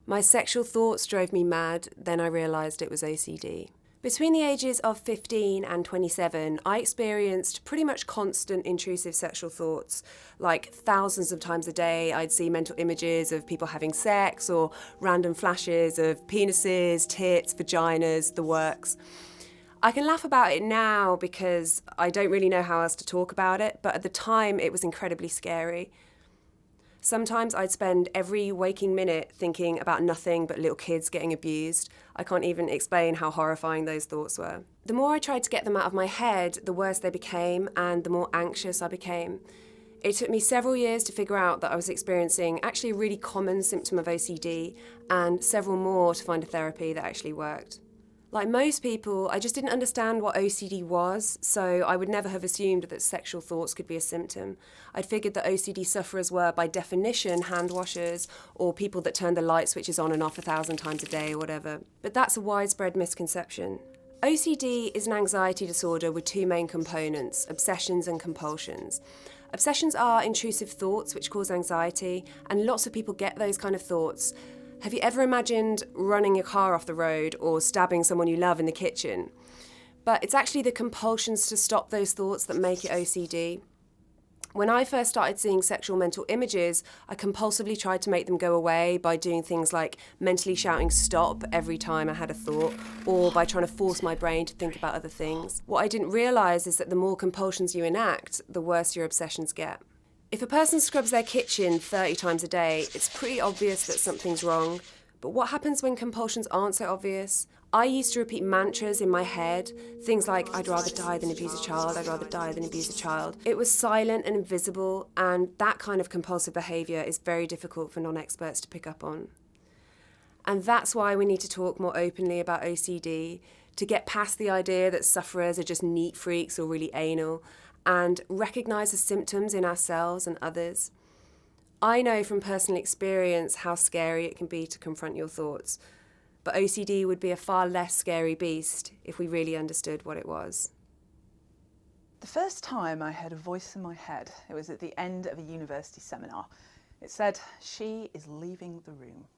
My sexual thoughts drove me mad, then I realised it was OCD. Between the ages of 15 and 27, I experienced pretty much constant intrusive sexual thoughts. Like thousands of times a day, I'd see mental images of people having sex or random flashes of penises, tits, vaginas, the works. I can laugh about it now because I don't really know how else to talk about it, but at the time it was incredibly scary. Sometimes I'd spend every waking minute thinking about nothing but little kids getting abused. I can't even explain how horrifying those thoughts were. The more I tried to get them out of my head, the worse they became and the more anxious I became. It took me several years to figure out that I was experiencing actually a really common symptom of OCD and several more to find a therapy that actually worked. Like most people, I just didn't understand what OCD was, so I would never have assumed that sexual thoughts could be a symptom. I'd figured that OCD sufferers were, by definition, hand washers or people that turn the light switches on and off 1,000 times a day or whatever. But that's a widespread misconception. OCD is an anxiety disorder with two main components, obsessions and compulsions. Obsessions are intrusive thoughts which cause anxiety, and lots of people get those kind of thoughts. Have you ever imagined running your car off the road or stabbing someone you love in the kitchen? But it's actually the compulsions to stop those thoughts that make it OCD. When I first started seeing sexual mental images, I compulsively tried to make them go away by doing things like mentally shouting stop every time I had a thought, or by trying to force my brain to think about other things. What I didn't realise is that the more compulsions you enact, the worse your obsessions get. If a person scrubs their kitchen 30 times a day, it's pretty obvious that something's wrong. But what happens when compulsions aren't so obvious? I used to repeat mantras in my head, things like, I'd rather die than abuse a child, I'd rather die than abuse a child. It was silent and invisible, and that kind of compulsive behaviour is very difficult for non-experts to pick up on. And that's why we need to talk more openly about OCD, to get past the idea that sufferers are just neat freaks or really anal, and recognise the symptoms in ourselves and others. I know from personal experience how scary it can be to confront your thoughts, but OCD would be a far less scary beast if we really understood what it was. The first time I heard a voice in my head, it was at the end of a university seminar. It said, "She is leaving the room."